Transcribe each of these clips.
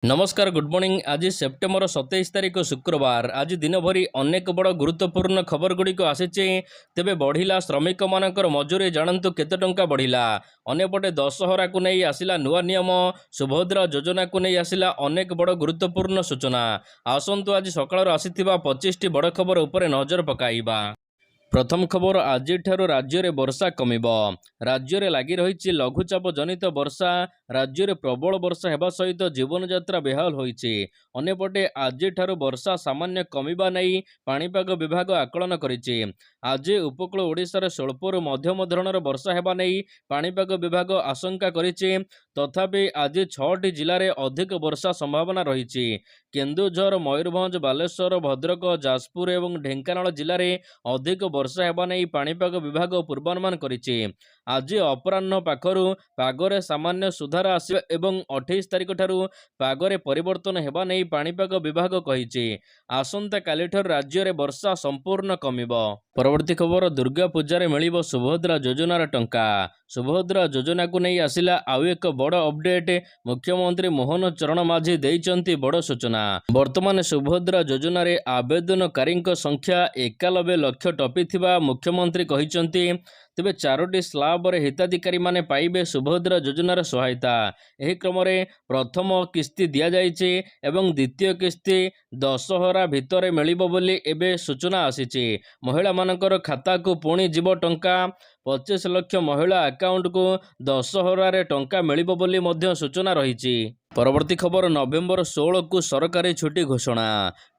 नमस्कार good morning. आज September 27 तारीख शुक्रवार। आज दिन भरी अनेक बड़ गुरुत्वपूर्ण खबर गुड़िक आसीचे। तेबे बढ़िला श्रमिक मानकर मजूरी जानतु केते टंका बढ़िला। अन्यपटे दशहरा को नहीं आसिला नुआ नियम, सुभद्रा योजना को नहीं आसिला अनेक बड़ गुरुत्वपूर्ण सूचना। आसंतु आज सकाळ आसीथिबा 25 टी बड़ खबर उपरे नजर पकाइबा। प्रथम खबर, आज राज्य में वर्षा कमिब। राज्य में लगी रही लघुचाप जनित वर्षा। राज्य में प्रबल वर्षा होगा सहित जीवन यात्रा बेहाल होइछि। अन्यपटे आज वर्षा सामान्य कमिबा नहीं पाणीपाग विभाग आकलन करिछि। आज उपकूल ओडिशार स्वल्परू मध्यम धरणर वर्षा हेबा नहीं पाणीपाग विभाग आशंका करिछि। तथापि आज 6टी जिले में अधिक वर्षा संभावना रही। केन्दुझर, मयूरभंज, बालेश्वर, भद्रक, जाजपुर और ढेंकानाल जिले में अधिक वर्षा हेबा नहीं पाणीपाग विभाग पूर्वानुमान करिछि। आज अपराह्न पाखरु पागरे सामान्य सुधार आसिबा एवं 28 तारिख ठारू पागरे परिवर्तन हेबा नहीं पाणीपाग विभाग कहिछि। आसंता कालीठार राज्य में वर्षा संपूर्ण कमिब। परवर्ती खबर, दुर्गा पूजा मिलिब सुभद्रा योजनार टंका। सुभद्रा योजना को नहीं आसिला आउ एक बड़ अपडेट। मुख्यमंत्री मोहन चरण माझी देइचंती बड़ सूचना। वर्तमान सुभद्रा योजना रे आवेदनकारी संख्या 91 लाख टपिथिबा मुख्यमंत्री कहिचंती। तेबे 4टी स्लाब रे हिताधिकारी माने पाइबे सुभद्रा योजनार सहायता। एही क्रम रे प्रथम किस्ती दिया जाइछि एवं द्वितीय किस्ती दशहरा भितरे मिलिबो बोली एबे सूचना आसीछि। महिला मानकर खाता को पुणी जीव टंका। 25 लाख महिला अकाउंट को दशहरा रे टंका मिलिबो बोली मध्य सूचना रहिछि। परवर्ती खबर, नवेम्बर 16 को सरकारी छुट्टी घोषणा।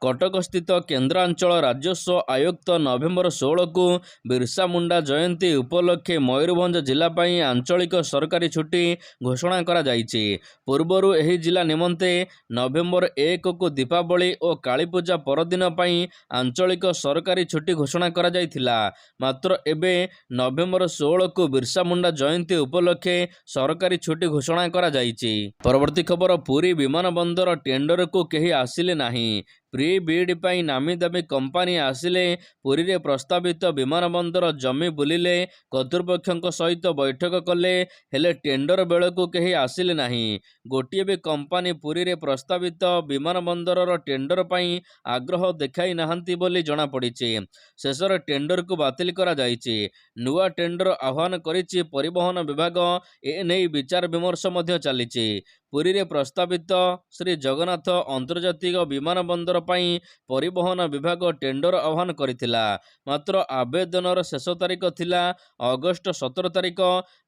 कटक स्थित केन्द्रांचल राजस्व आयुक्त नवेम्बर 16 को बिरसा मुंडा जयंती उपलक्षे मयूरभंज जिला पाई आंचलिक सरकारी छुट्टी घोषणा करा जाइछि। पूर्वरु एही जिला निमंते नवेम्बर 1 को दीपावली और कालीपूजा परदिन पाई आंचलिक सरकारी छुट्टी घोषणा करा जाइथिला। मात्र एबे नवेम्बर 16 को बिरसा मुंडा जयंती उपलक्षे सरकारी छुट्टी घोषणा करा जाइछि। परवर्ती खबर, पुरी विमान बंदर टेंडर को कहीं आसिले नहीं। प्री बिड पाई नामी दामी कंपानी आसिले पुरी रे प्रस्तावित विमान बंदर जमी बुलिले कर्तृपक्षों सहित बैठक कले हेले टेंडर बेल को कहीं आसिले नहीं। गोटे भी कंपानी पुरी रे प्रस्तावित विमान बंदर टेंडर पाई आग्रह देखाई नाहंती बोली जना पड़िछि। शेषर टेंडर को बातिल करा जाइछि। नुआ टेंडर आह्वान करिछि परिवहन विभाग। एने विचार विमर्श मध्य चलिछि। पुरी रे प्रस्तावित श्री जगन्नाथ अंतर्जातीय विमान बंदर पाई परिवहन विभाग टेंडर आह्वान करिथिला। मात्र आवेदनर शेष तारीख थिला अगस्त 17 तारीख।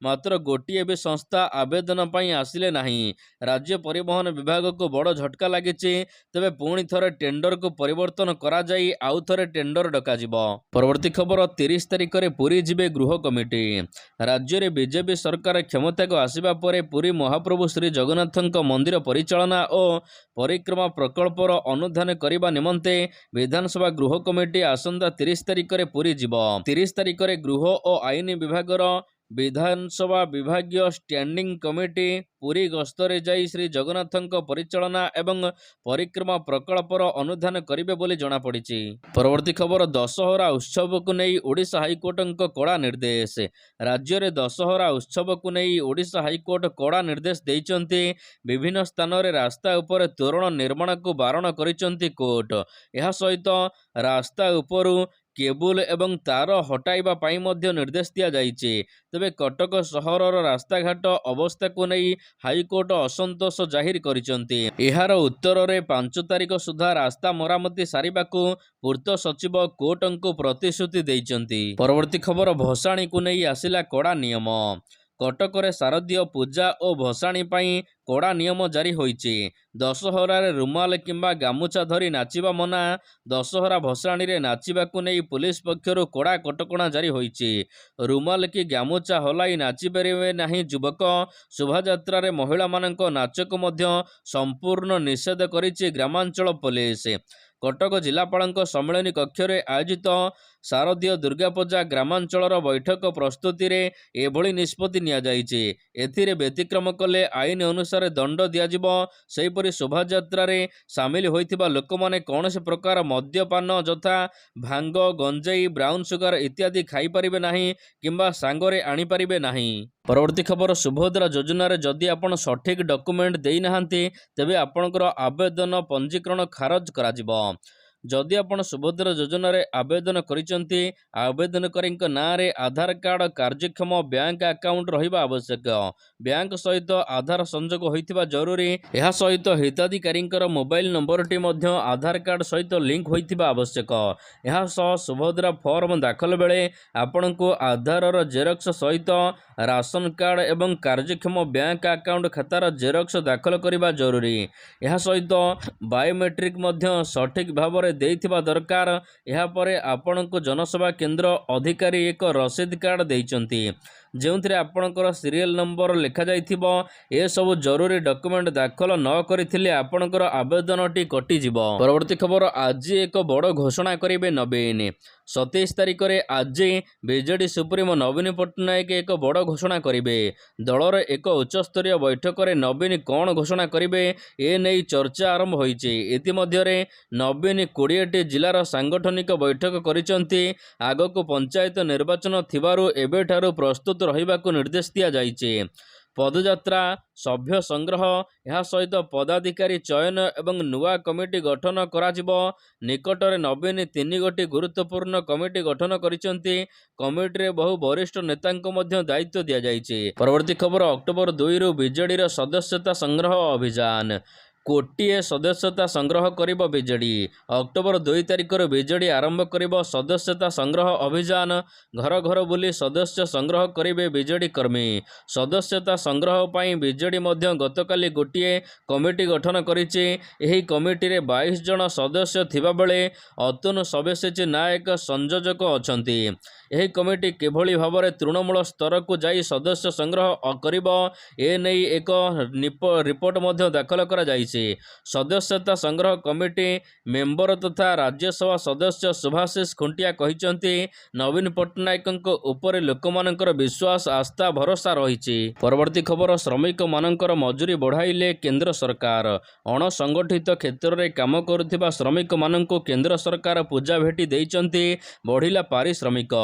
मात्र गोटे भी संस्था आवेदन पाई आसिले नहीं। राज्य परिवहन विभाग को बड़ झटका लागिछि। तेबे पुणी थरे टेंडर को परिवर्तन करा जाई आउ थरे टेंडर डका जिवो। परवर्ती खबर, 30 तारीख रे पुरी जिबे गृह कमिटी। राज्य रे बीजेपी सरकार क्षमता को आसिबा परे पुरी महाप्रभु श्री जगन्नाथ मंदिर परिचालना और परिक्रमा प्रकल्पर अनुधान करने निमंते विधानसभा गृह कमिटी आसंता 30 तारीख रे पुरी जीव। 30 तारीख रे गृह और आईन विभागर विधानसभा विभागीय स्टैंडिंग कमिटी पुरी गस्तरे जाई श्री जगन्नाथ परिचालना एवं परिक्रमा प्रकल्पर अनुधान करिवे बोली जଣା पड़िछि। परवर्ती खबर, दशहरा उत्सव को नहीं ओडिशा हाईकोर्ट कड़ा निर्देश। राज्य में दशहरा उत्सव को नहीं ओडिशा हाईकोर्ट कड़ा निर्देश देइचंती। विभिन्न स्थान रे रास्ता उपर तोरण निर्माण को बारण करिचंती कोर्ट। यह सहित रास्ता उपरू केबुल एवं तार हटाइबा पाई मध्य निर्देश दिया जाइछि। तबे कटक सहरर रास्ताघाट अवस्था को नहीं हाईकोर्ट असंतोष जाहिर करिचंती। एहार उत्तर रे 5 तारीख सुधा रास्ता मरामती सारिबाकू पूर्त सचिव कोर्ट को प्रतिश्रुति देइचंती। परवर्ती खबर, भसाणी को नहीं आसिला कड़ा नियम। कटक रे शारदीय पूजा और भसाणी पाई कड़ा नियम जारी होइछि। दशहरा रे रुमाल किंबा गामुछा धरी नाचिबा मना। दशहरा भसाणी रे नाचिबा को नहीं पुलिस पक्षरु कड़ा कटकणा जारी होइछि। रुमाल की गामुछा हलाई नाचि परिबे नाही युवक। शोभायात्रा रे महिला मानक नाच को मध्य संपूर्ण निषेध करिछि ग्रामांचल पुलिस। कटक जिलापाल सम्मेलन कक्ष रे आयोजित शारदीय दुर्गापूजा ग्रामांचलर बैठक प्रस्तुति रे एभली निष्पत्ति नियाଯାଇଛି। एथिरे व्यतिक्रम कले आईन अनुसार दंड दियाजिब। सेहिपरि शोभायात्रा रे सामिल होइथिबा लोकमाने कौनसी प्रकार मद्यपान जथा भांग गंजेई ब्राउन सुगर इत्यादि खाई परिबे नाही किंबा सांगरे आनी परिबे नाही। परवर्ती खबर सुभद्रा योजना रे जदि आपण सठिक डॉक्यूमेंट देई नाहंती तेबे आपणकर आवेदन पंजीकरण खारज कराजिबो। जदि आपण सुभद्रा योजना रे आवेदन करिसंती आवेदनकारीक नाँ रे आधार कार्ड कार्यक्षम बैंक अकाउंट रहिबा आवश्यक। बैंक सहित आधार संजोग होइतिबा जरूरी। एहा सहित हिताधिकारींकर मोबाइल नंबरटी मध्य आधार कार्ड सहित लिंक होइतिबा आवश्यक। एहा सह सुभद्रा फॉर्म दाखल बेले आपणको आधारर जेरक्स सहित राशन कार्ड एवं कार्यक्षम बैंक अकाउंट खातार जेरक्स दाखल करिबा जरूरी। एहा सहित बायोमेट्रिक मध्य सठिक भाव देइथिबा दरकार। एहा परे आपणको जनसेवा केंद्र अधिकारी एक रसीद कार्ड देइचंती जेउथिरे आपणकर सीरियल नंबर लिखा जाइथिबो। ए सब जरूरी डॉक्यूमेंट दाखल न करिथिले आपणकर आवेदनटी कटि जिवो। परवर्ती खबर आज एक बड़ घोषणा करिवे नवीन। 27 तारिख रे आज बीजेडी सुप्रीमो नवीन पट्टनायक एक बड़ घोषणा करिवे। दलर एक उच्चस्तरीय बैठक रे नवीन कौन घोषणा करिवे ए नै चर्चा आरंभ होइछि। इतिमध्ये नवीन 20टी जिलार सांगठनिक बैठक करिसंती। आगको पंचायत निर्वाचन थिबारु एबेठारु प्रस्तुत रहिबाकु निर्देश दिया जाइछि। पदयात्रा सभ्य संग्रह यह सहित पदाधिकारी चयन एवं नुआ कमिटी गठन कराजिबो। निकटरे नवीन 3 गोटी गुरुत्वपूर्ण कमिटी गठन करिसंती। कमिटी रे बहु वरिष्ठ नेतांको मध्य दायित्व दिया जाइछि। परवर्ती खबर अक्टोबर 2 रु बीजेडी रो सदस्यता संग्रह अभियान। कोटिए सदस्यता संग्रह करिबो बीजेडी। अक्टोबर 2 तारिख बीजेडी आरंभ करिबो सदस्यता संग्रह अभियान। घर घर बुली सदस्य संग्रह करिवे बीजेडी कर्मी। सदस्यता संग्रह पई बीजेडी मध्य गतकाली गोटिए कमिटी गठन करिछि। एही कमिटी रे 22 जन सदस्य थिबा बेले अतुन सब्यसाची नायक संयोजक अछंती। एही कमिटी केभली भाबरे तृणमूल स्तर को जाई सदस्य संग्रह करिबो ए नै एक रिपोर्ट मध्य दाखल करा जाइछि। सदस्यता संग्रह कमिटी मेंबर तथा राज्यसभा सदस्य सुभाषिष खुंटिया कहिसंती नवीन पट्टनायक ऊपर लोकमानकर विश्वास आस्था भरोसा रहिछि। परवर्ती खबर श्रमिक मानकर मजूरी बढ़ाइले केंद्र सरकार। अणसंगठित क्षेत्र रे काम करुथिबा श्रमिक माननको केंद्र सरकार पूजा भेटी देइचंती। बढ़िला पारिश्रमिक।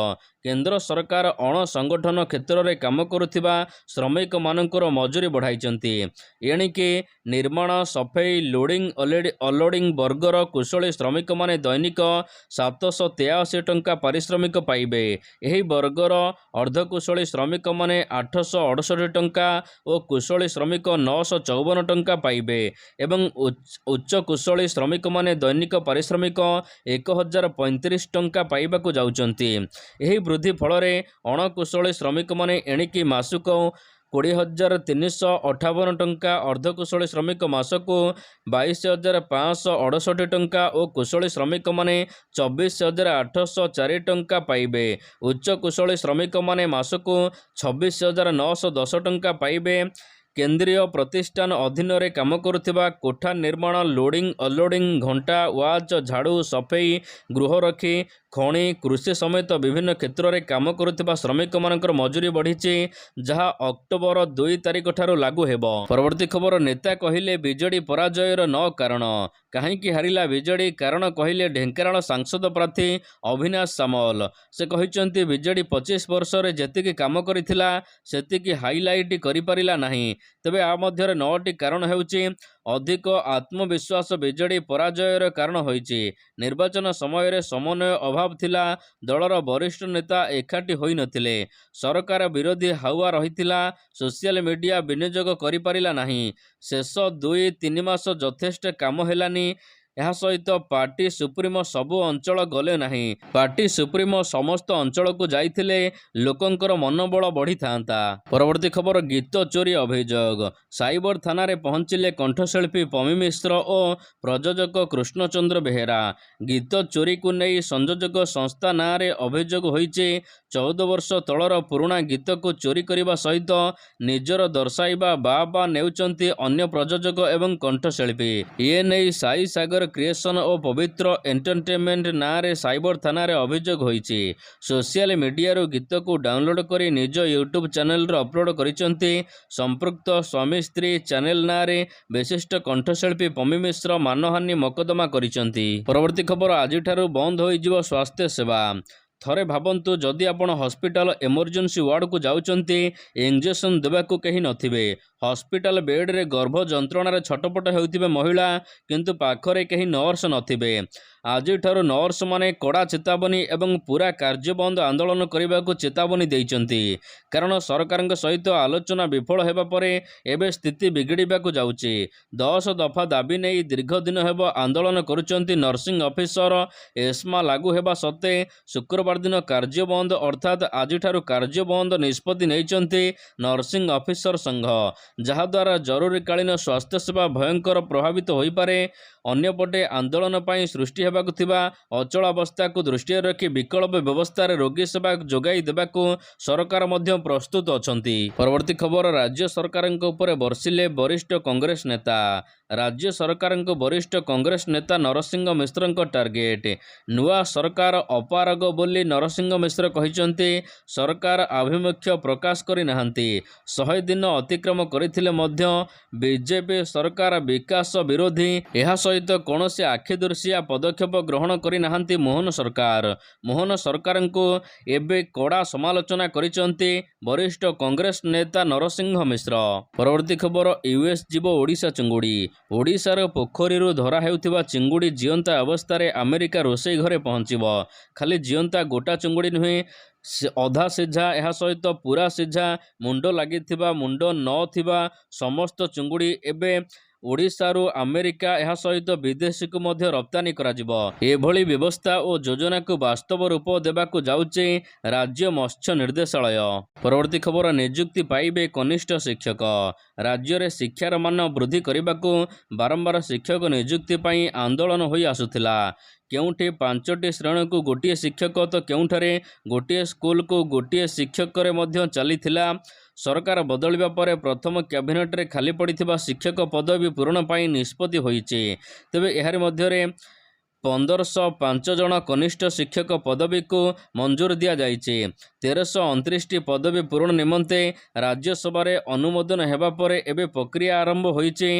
केंद्र सरकार अणसंगठन क्षेत्र रे काम करुथिबा श्रमिक मानकर मजूरी बढ़ाइचंती। एणिके निर्माण सफाई लोडिंग अनलोडिंग वर्गर कुशली श्रमिक माने दैनिक 783 टंका पारिश्रमिक पाइबे। एही वर्गर अर्धकुशली श्रमिक माने 868 टंका और कुशली श्रमिक 954 टंका पाइबे एवं उच्च कुशली श्रमिक माने दैनिक पारिश्रमिक 1035 टंका पाइबाकु जाउचंती। एही वृद्धि फलरे अणकुशली श्रमिक माने एणिकी मासुक 20,358 टंका, अर्धकुशली श्रमिक मासकु 22,568 टंका और कुशली श्रमिक माने 24,804 टंका पाइबे। उच्च कुशली श्रमिक माने मासकु 26,910 टंका पाइबे। केंद्रीय प्रतिष्ठान अधीन रे काम करुथिबा कोठा निर्माण लोडिंग अनलोडिंग घंटा वाच झाड़ू सफाई गृहरक्षी खणी कृषि समेत विभिन्न क्षेत्र में काम करुथिबा श्रमिक मानकर मजूरी बढ़ीची जहां अक्टोबर 2 तारिख ठारू लागू हेबो। परवर्ती खबर नेता कहिले बीजेडी पराजयर न कारण कहीं हारिला बीजेडी कारण कहिले ढेंकानाल सांसद प्रार्थी अविनाश सामल। से कहिसंती बीजेडी 25 वर्ष रे जेतिकी काम करिथिला सेतिकी हाइलाइट करि परिला नाही। तेबे आ मध्यरे 9टी कारण हेउची अधिक आत्मविश्वास बीजेडी पराजयर कारण होईची। निर्वाचन समय रे समन्वय अभाव थिला। दलर वरिष्ठ नेता एकाठी होई नथिले। सरकार विरोधी हाउआ रहिथिला। सोशल मीडिया विनियोग करि परिला नाही। शेष 2-3 मास यथेष्ट काम हेलानी। यह सहित पार्टी सुप्रीमो सबु अंचल गले नाही। पार्टी सुप्रीमो समस्त अंचल को जाइथिले लोकंकर मनोबल बढ़ी थांता। परवर्ती खबर गीत चोरी अभियोग। साइबर थाना रे पहुंचिले कंठशिल्पी पमी मिश्र और प्रयोजक कृष्णचंद्र बेहेरा। गीत चोरी को नहीं संयोजक संस्था ना रे अभियोग होइचे। 14 वर्ष तलर पुराणा गीत को चोरी करने सहित निजर दर्शाइबा बा नेउचंती अन्य प्रयोजक एवं कंठशिल्पी। ये नहीं साई सागर କ୍ରିଏସନ୍ ଓ ପବିତ୍ର ଏଣ୍ଟରଟେନମେଣ୍ଟ ନାଁରେ ସାଇବର ଥାନାରେ ଅଭିଯୋଗ ହୋଇଛି। ସୋସିଆଲ ମିଡିଆରୁ ଗୀତକୁ ଡାଉନଲୋଡ୍ କରି ନିଜ ୟୁଟ୍ୟୁବ୍ ଚ୍ୟାନେଲରେ ଅପଲୋଡ୍ କରିଛନ୍ତି। ସମ୍ପୃକ୍ତ ସ୍ୱାମୀ ସ୍ତ୍ରୀ ଚ୍ୟାନେଲ ନାଁରେ ବିଶିଷ୍ଟ କଣ୍ଠଶିଳ୍ପୀ ପମି ମିଶ୍ର ମାନହାନି ମକଦ୍ଦମା କରିଛନ୍ତି। ପରବର୍ତ୍ତୀ ଖବର, ଆଜିଠାରୁ ବନ୍ଦ ହୋଇଯିବ ସ୍ୱାସ୍ଥ୍ୟ ସେବା। ଥରେ ଭାବନ୍ତୁ, ଯଦି ଆପଣ ହସ୍ପିଟାଲ ଏମର୍ଜେନ୍ସି ୱାର୍ଡକୁ ଯାଉଛନ୍ତି, ଇଞ୍ଜେକ୍ସନ ଦେବାକୁ କେହି ନଥିବେ, ହସ୍ପିଟାଲ ବେଡ୍ରେ ଗର୍ଭ ଯନ୍ତ୍ରଣାରେ ଛଟପଟ ହେଉଥିବେ ମହିଳା, କିନ୍ତୁ ପାଖରେ କେହି ନର୍ସ ନଥିବେ। ଆଜିଠାରୁ ନର୍ସମାନେ କଡ଼ା ଚେତାବନୀ ଏବଂ ପୁରା କାର୍ଯ୍ୟ ବନ୍ଦ ଆନ୍ଦୋଳନ କରିବାକୁ ଚେତାବନୀ ଦେଇଛନ୍ତି। କାରଣ ସରକାରଙ୍କ ସହିତ ଆଲୋଚନା ବିଫଳ ହେବା ପରେ ଏବେ ସ୍ଥିତି ବିଗିଡ଼ିବାକୁ ଯାଉଛି। 10 ଦଫା ଦାବି ନେଇ ଦୀର୍ଘ ଦିନ ହେବ ଆନ୍ଦୋଳନ କରୁଛନ୍ତି ନର୍ସିଂ ଅଫିସର। ଏସ୍ମା ଲାଗୁ ହେବା ସତ୍ତ୍ୱେ ଶୁକ୍ରବାର ଦିନ କାର୍ଯ୍ୟ ବନ୍ଦ ଅର୍ଥାତ୍ ଆଜିଠାରୁ କାର୍ଯ୍ୟ ବନ୍ଦ ନିଷ୍ପତ୍ତି ନେଇଛନ୍ତି ନର୍ସିଂ ଅଫିସର ସଂଘ, ଯାହାଦ୍ୱାରା ଜରୁରୀକାଳୀନ ସ୍ୱାସ୍ଥ୍ୟସେବା ଭୟଙ୍କର ପ୍ରଭାବିତ ହୋଇପାରେ। ଅନ୍ୟପଟେ ଆନ୍ଦୋଳନ ପାଇଁ ସୃଷ୍ଟି ହେବାକୁ ଥିବା ଅଚଳାବସ୍ଥାକୁ ଦୃଷ୍ଟିରେ ରଖି ବିକଳ୍ପ ବ୍ୟବସ୍ଥାରେ ରୋଗୀ ସେବା ଯୋଗାଇ ଦେବାକୁ ସରକାର ମଧ୍ୟ ପ୍ରସ୍ତୁତ ଅଛନ୍ତି। ପରବର୍ତ୍ତୀ ଖବର, ରାଜ୍ୟ ସରକାରଙ୍କ ଉପରେ ବର୍ଷିଲେ ବରିଷ୍ଠ କଂଗ୍ରେସ ନେତା। ରାଜ୍ୟ ସରକାରଙ୍କ ବରିଷ୍ଠ କଂଗ୍ରେସ ନେତା ନରସିଂହ ମିଶ୍ରଙ୍କ ଟାର୍ଗେଟ। ନୂଆ ସରକାର ଅପାରଗ ବୋଲି ନରସିଂହ ମିଶ୍ର କହିଛନ୍ତି। ସରକାର ଆଭିମୁଖ୍ୟ ପ୍ରକାଶ କରିନାହାନ୍ତି। 100 ଦିନ ଅତିକ୍ରମ କରିଥିଲେ ମଧ୍ୟ ବିଜେପି ସରକାର ବିକାଶ ବିରୋଧୀ। ଏହା ସହିତ କୌଣସି ଆଖିଦୃଶିଆ ପଦକ୍ଷେପ ଗ୍ରହଣ କରିନାହାନ୍ତି ମୋହନ ସରକାର। ମୋହନ ସରକାରଙ୍କୁ ଏବେ କଡ଼ା ସମାଲୋଚନା କରିଛନ୍ତି ବରିଷ୍ଠ କଂଗ୍ରେସ ନେତା ନରସିଂହ ମିଶ୍ର। ପରବର୍ତ୍ତୀ ଖବର, ୟୁଏସ୍ ଯିବ ଓଡ଼ିଶା ଚିଙ୍ଗୁଡ଼ି। ଓଡ଼ିଶାର ପୋଖରୀରୁ ଧରା ହେଉଥିବା ଚିଙ୍ଗୁଡ଼ି ଜିଅନ୍ତା ଅବସ୍ଥାରେ ଆମେରିକା ରୋଷେଇ ଘରେ ପହଞ୍ଚିବ। ଖାଲି ଜିଅନ୍ତା ଗୋଟା ଚିଙ୍ଗୁଡ଼ି ନୁହେଁ, ଅଧା ସିଝା, ଏହା ସହିତ ପୁରା ସିଝା, ମୁଣ୍ଡ ଲାଗିଥିବା, ମୁଣ୍ଡ ନଥିବା ସମସ୍ତ ଚିଙ୍ଗୁଡ଼ି ଏବେ ଓଡ଼ିଶାରୁ ଆମେରିକା, ଏହା ସହିତ ବିଦେଶକୁ ମଧ୍ୟ ରପ୍ତାନି କରାଯିବ। ଏଭଳି ବ୍ୟବସ୍ଥା ଓ ଯୋଜନାକୁ ବାସ୍ତବ ରୂପ ଦେବାକୁ ଯାଉଛି ରାଜ୍ୟ ମତ୍ସ୍ୟ ନିର୍ଦ୍ଦେଶାଳୟ। ପରବର୍ତ୍ତୀ ଖବର, ନିଯୁକ୍ତି ପାଇବେ କନିଷ୍ଠ ଶିକ୍ଷକ। ରାଜ୍ୟରେ ଶିକ୍ଷାର ମାନ ବୃଦ୍ଧି କରିବାକୁ ବାରମ୍ବାର ଶିକ୍ଷକ ନିଯୁକ୍ତି ପାଇଁ ଆନ୍ଦୋଳନ ହୋଇ ଆସୁଥିଲା। କେଉଁଠି 5ଟି ଶ୍ରେଣୀକୁ ଗୋଟିଏ ଶିକ୍ଷକ ତ କେଉଁଠାରେ ଗୋଟିଏ ସ୍କୁଲକୁ ଗୋଟିଏ ଶିକ୍ଷକରେ ମଧ୍ୟ ଚାଲିଥିଲା। ସରକାର ବଦଳିବା ପରେ ପ୍ରଥମ କ୍ୟାବିନେଟରେ ଖାଲି ପଡ଼ିଥିବା ଶିକ୍ଷକ ପଦବୀ ପୂରଣ ପାଇଁ ନିଷ୍ପତ୍ତି ହୋଇଛି। ତେବେ ଏହାରି ମଧ୍ୟରେ 1505 ଜଣ କନିଷ୍ଠ ଶିକ୍ଷକ ପଦବୀକୁ ମଞ୍ଜୁର ଦିଆଯାଇଛି। 1329ଟି ପଦବୀ ପୂରଣ ନିମନ୍ତେ ରାଜ୍ୟସଭାରେ ଅନୁମୋଦନ ହେବା ପରେ ଏବେ ପ୍ରକ୍ରିୟା ଆରମ୍ଭ ହୋଇଛି।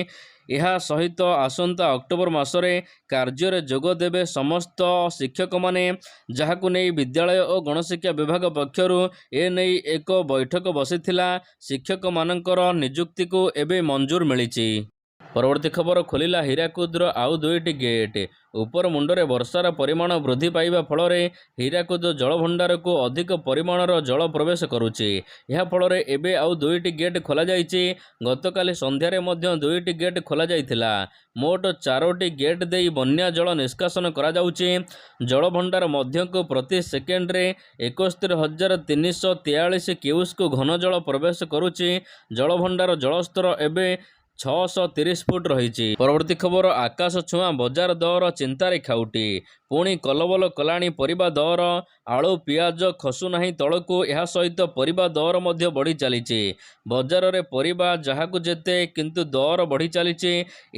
ଏହା ସହିତ ଆସନ୍ତା ଅକ୍ଟୋବର ମାସରେ କାର୍ଯ୍ୟରେ ଯୋଗ ଦେବେ ସମସ୍ତ ଶିକ୍ଷକମାନେ, ଯାହାକୁ ନେଇ ବିଦ୍ୟାଳୟ ଓ ଗଣଶିକ୍ଷା ବିଭାଗ ପକ୍ଷରୁ ଏନେଇ ଏକ ବୈଠକ ବସିଥିଲା। ଶିକ୍ଷକମାନଙ୍କର ନିଯୁକ୍ତିକୁ ଏବେ ମଞ୍ଜୁର ମିଳିଛି। ପରବର୍ତ୍ତୀ ଖବର, ଖୋଲିଲା ହୀରାକୁଦର ଆଉ 2ଟି ଗେଟ୍। ଉପର ମୁଣ୍ଡରେ ବର୍ଷାର ପରିମାଣ ବୃଦ୍ଧି ପାଇବା ଫଳରେ ହୀରାକୁଦ ଜଳଭଣ୍ଡାରକୁ ଅଧିକ ପରିମାଣର ଜଳ ପ୍ରବେଶ କରୁଛି। ଏହା ଫଳରେ ଏବେ ଆଉ 2ଟି ଗେଟ୍ ଖୋଲାଯାଇଛି। ଗତକାଲି ସନ୍ଧ୍ୟାରେ ମଧ୍ୟ 2ଟି ଗେଟ୍ ଖୋଲାଯାଇଥିଲା। ମୋଟ 4ଟି ଗେଟ୍ ଦେଇ ବନ୍ୟା ଜଳ ନିଷ୍କାସନ କରାଯାଉଛି। ଜଳଭଣ୍ଡାର ମଧ୍ୟକୁ ପ୍ରତି ସେକେଣ୍ଡରେ 71,343 କ୍ୟୁସେକ୍ ଘନ ଜଳ ପ୍ରବେଶ କରୁଛି। ଜଳଭଣ୍ଡାର ଜଳସ୍ତର ଏବେ 630 ଫୁଟ ରହିଛି। ପରବର୍ତ୍ତୀ ଖବର, ଆକାଶ ଛୁଆଁ ବଜାର ଦର ଚିନ୍ତାରେ ଖାଉଟି। ପୁଣି କଲବଲ କଲାଣି ପରିବା ଦର। ଆଳୁ ପିଆଜ ଖସୁନାହିଁ ତଳକୁ। ଏହା ସହିତ ପରିବା ଦର ମଧ୍ୟ ବଢ଼ି ଚାଲିଛି। ବଜାରରେ ପରିବା ଯାହାକୁ ଯେତେ, କିନ୍ତୁ ଦର ବଢ଼ି ଚାଲିଛି।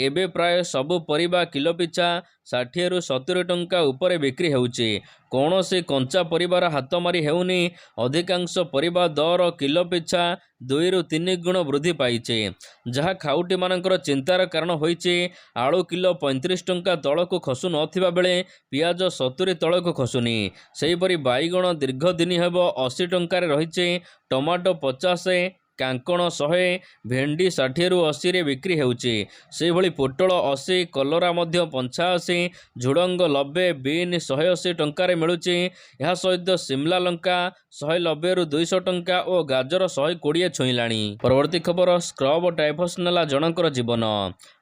ଏବେ ପ୍ରାୟ ସବୁ ପରିବା କିଲୋ ପିଛା 60ରୁ 70 ଟଙ୍କା ଉପରେ ବିକ୍ରି ହେଉଛି। କୌଣସି କଞ୍ଚା ପରିବାର ହାତ ମାରି ହେଉନି। ଅଧିକାଂଶ ପରିବା ଦର କିଲୋ ପିଛା 2ରୁ 3 ଗୁଣ ବୃଦ୍ଧି ପାଇଛି, ଯାହା ଖାଉଟିମାନଙ୍କର ଚିନ୍ତାର କାରଣ ହୋଇଛି। ଆଳୁ କିଲୋ 35 ଟଙ୍କା ତଳକୁ ଖସୁ ନଥିବା ବେଳେ ପିଆଜ 70 ତଳକୁ ଖସୁନି। ସେହିପରି ବାଇଗଣ ଦୀର୍ଘ ଦିନ ହେବ 80 ଟଙ୍କାରେ ରହିଛି। ଟମାଟୋ 50, କାଙ୍କଣ 100, ଭେଣ୍ଡି 60ରୁ 80ରେ ବିକ୍ରି ହେଉଛି। ସେହିଭଳି ପୋଟଳ 80, କଲରା ମଧ୍ୟ 85, ଝୁଡ଼ଙ୍ଗ 90, ବିନ୍ 180 ଟଙ୍କାରେ ମିଳୁଛି। ଏହା ସହିତ ସିମଲା ଲଙ୍କା 190ରୁ 200 ଟଙ୍କା ଓ ଗାଜର 120 ଛୁଇଁଲାଣି। ପରବର୍ତ୍ତୀ ଖବର, ସ୍କ୍ରବ ଟାଇଫସ୍ ନେଲା ଜଣଙ୍କର ଜୀବନ।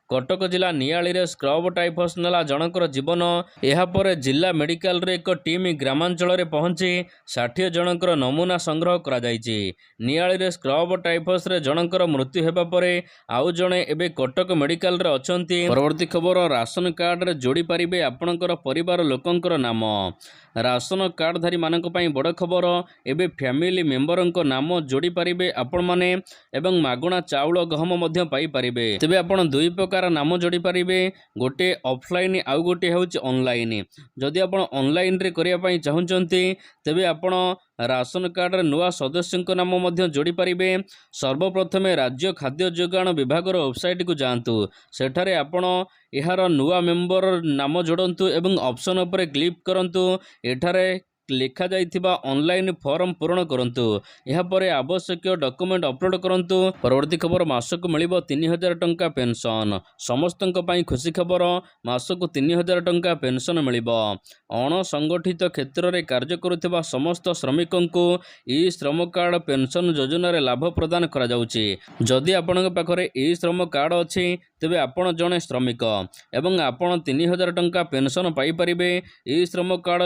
କଟକ ଜିଲ୍ଲା ନିଆଳିରେ ସ୍କ୍ରବ ଟାଇଫସ୍ ନେଲା ଜଣଙ୍କର ଜୀବନ। ଏହାପରେ ଜିଲ୍ଲା ମେଡିକାଲରେ ଏକ ଟିମ୍ ଗ୍ରାମାଞ୍ଚଳରେ ପହଞ୍ଚି 60 ଜଣଙ୍କର ନମୁନା ସଂଗ୍ରହ କରାଯାଇଛି। ନିଆଳିରେ ସ୍କ୍ରବ ଟାଇଫସରେ ଜଣଙ୍କର ମୃତ୍ୟୁ ହେବା ପରେ ଆଉ ଜଣେ ଏବେ କଟକ ମେଡିକାଲରେ ଅଛନ୍ତି। ପରବର୍ତ୍ତୀ ଖବର, ରାସନ କାର୍ଡରେ ଯୋଡ଼ି ପାରିବେ ଆପଣଙ୍କର ପରିବାର ଲୋକଙ୍କର ନାମ। ରାସନ କାର୍ଡଧାରୀମାନଙ୍କ ପାଇଁ ବଡ଼ ଖବର। ଏବେ ଫ୍ୟାମିଲି ମେମ୍ବରଙ୍କ ନାମ ଯୋଡ଼ି ପାରିବେ ଆପଣମାନେ ଏବଂ ମାଗଣା ଚାଉଳ ଗହମ ମଧ୍ୟ ପାଇପାରିବେ। ତେବେ ଆପଣ 2 ପ୍ରକାର प्रकार नाम जोड़ी पारिबे गोटे ऑफलाइन आउ गोटे होउची ऑनलाइन। जदि आपण ऑनलाइन रे करिया पई चाहुचंती तेबे आपण राशन कार्ड रे नुआ सदस्यଙ୍କ नाम मध्य जोड़ी पारिबे। सर्वप्रथमे राज्य खाद्य जोगाण विभाग वेबसाइट को जांतु, सेठारे आपण एहार नुआ मेंबर नाम जोड़ंतु एवं ऑप्शन उपरे क्लिक करंतु। एठारे लिखा जाइथिबा ऑनलाइन फॉर्म पूरण करंतु। यह परे आवश्यक डॉक्यूमेंट अपलोड करंतु। परवर्ती खबर मासक मिलिबो 3000 टंका पेंशन। समस्तଙ୍କ ପାଇଁ खुशी खबर, मासक 3000 टंका पेंशन मिलिबो। अण संगठित क्षेत्र रे कार्य करुथिबा समस्त श्रमिकंकु ई श्रम कार्ड पेंशन योजना रे लाभ प्रदान करा जाउची। जदि आपनक पाखरे ई श्रम कार्ड अछि तेबे आपण जणे श्रमिक एवं आपण 3000 टंका पेंशन पाई परिबे। ई श्रम कार्ड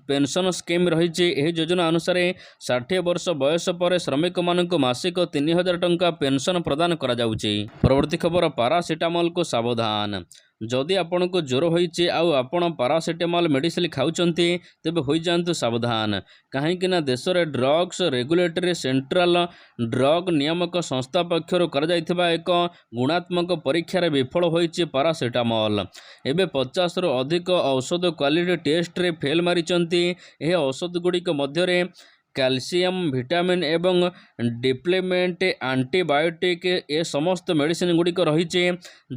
पेंशन स्कीम रही। यह योजना अनुसार 60 वर्ष बयस पर श्रमिक मानक मासिक 3000 टंका पेंशन प्रदान करा जाउची। परवर्ती खबर पारासिटामल को सावधान। जदि आपण को ज्वर होईची आउ आपण पारासिटामल मेडिसिन खाउचंती तेबे होई जांतु सावधान। काहेकि ना देश रे ड्रग्स रेगुलेटरी सेंट्रल ड्रग नियामक संस्था पक्षर करा जाइथिबा एक गुणात्मक परीक्षा रे विफल होईची पारासिटामल। एबे 50 रु अधिक औषध क्वालिटी टेस्ट रे फेल मारिचंती। एहे औषध गुड़िक मध्य कैल्शियम विटामिन एवं डिप्लीमेंट एंटीबायोटिक ए समस्त मेडिसिन गुड़िक रही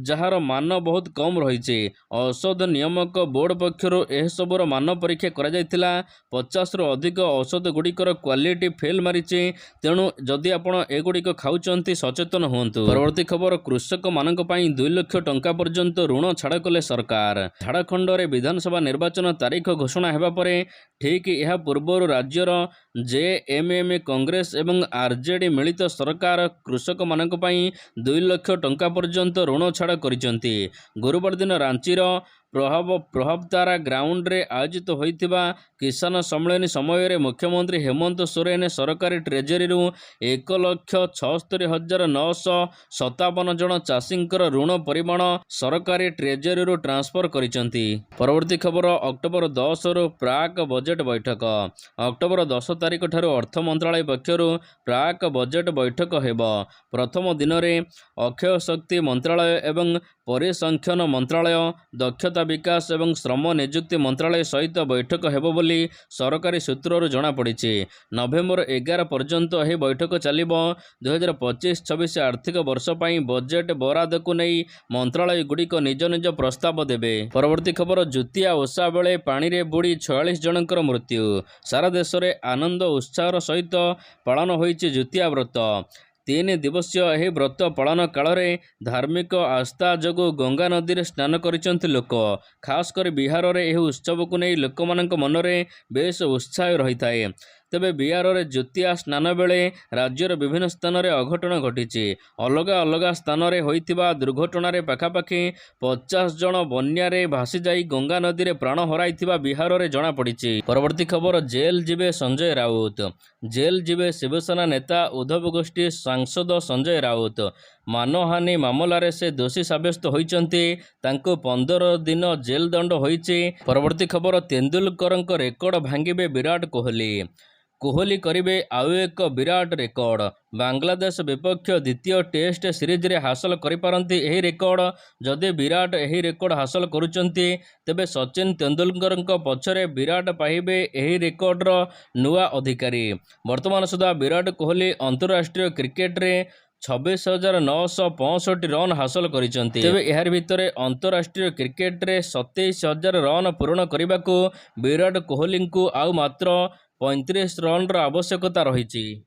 जार मान बहुत कम रही। औषध नियामक बोर्ड पक्षर यह सबूर मान परीक्षा करा 50 रु अधिक औषध गुड़िकर क्वालिटी फेल मारी। तेणु जदि आपण एगुड़िक खाऊचंती सचेतन हुंतु। परवर्ती खबर कृषक मानक पई 2 लाख टंका पर्यंत ऋण छाड़ कले सरकार। झारखंड रे विधानसभा निर्वाचन तारीख घोषणा हेबा परे ठीक यह पूर्व राज्यर जेएमएम कांग्रेस एवं आरजेडी मिलित सरकार कृषक मानक पई 2 लाख टंका पर्यंत ऋण छाड़ करिसंती। गुरुवार दिन रांचीर प्रभावतारा ग्राउंड रे आयोजित होइथिबा किसान सम्मेलन समय रे मुख्यमंत्री हेमंत सोरेन सरकारी ट्रेजरी 1,76,957 जन चाषींकर ऋण परिमाण सरकारी ट्रेजरी ट्रांसफर करिसंती। परवर्ती खबर अक्टोबर 10 रु प्राक बजेट बैठक। अक्टोबर 10 तारिख ठारू अर्थ मंत्रालय पक्षर प्राक बजेट बैठक हेबो। प्रथम दिन रे अक्षय शक्ति मंत्रालय एवं परिसंख्यन मंत्रालय, दक्षता विकास एवं श्रम नियुक्ति मंत्रालय सहित बैठक हेबो बोली सरकारी सूत्रରୁ जणा पड़िछि। नवेम्बर 11 पर्यंत यह बैठक चलिबो। 2025-26 आर्थिक वर्ष पई बजेट बराद को नहीं मंत्रालय गुड़िक निज निज प्रस्ताव देबे। परवर्ती खबर जुतिया ओषा बेले पानी रे बुड़ी 46 जनकर मृत्यु। सारा देश रे आनंद उत्साह सहित पालन होइछि जुतिया व्रत। 3 दिवसीय यह व्रत पालन काल में धार्मिक आस्था जोगु गंगा नदी में स्नान करिसंति लोक। खासकर बिहार में यह उत्सव को नहीं लोक मानक मन में बेस उत्साह रही थाए। तेबे बिहार में जुतिया स्नान बेले राज्यर विभिन्न स्थान में अघटन घटी। अलग अलग स्थान में होइथिबा दुर्घटना पाखापाखि 50 जन बन्या भासी जाई गंगा नदी में प्राण हराइथिबा बिहार में जणा पड़िछि। परवर्ती खबर जेल जिबे संजय राउत। जेल जिबे शिवसेना नेता उद्धव गोष्ठी सांसद संजय राउत। मानहानि मामलार से दोषी साब्यस्त होइचंती। तांको 15 दिन जेल दंड होइछि। परवर्ती खबर तेंदुलकरଙ୍କ रेकर्ड भांगिबे विराट कोहली। कोहली करिबे आउ एक विराट रेकर्ड। बांग्लादेश विपक्ष द्वितीय टेस्ट सीरीज रे हासिल करिपारंती एही रेकर्ड। जदि विराट एही रेकर्ड हासिल करुचंती तेबे सचिन तेंदुलकरଙ୍କ पछरे विराट पाइबे एही रेकर्ड रो नुआ अधिकारी। वर्तमान सुधा विराट कोहली अंतरराष्ट्रीय क्रिकेट रे 26,965 रन हासिल करिसंती। तेबे एहार भितरे अंतरराष्ट्रीय क्रिकेट रे 27,000 रन पूर्ण करने विराट कोहली को आउ मात्र 35 रन आवश्यकता रही।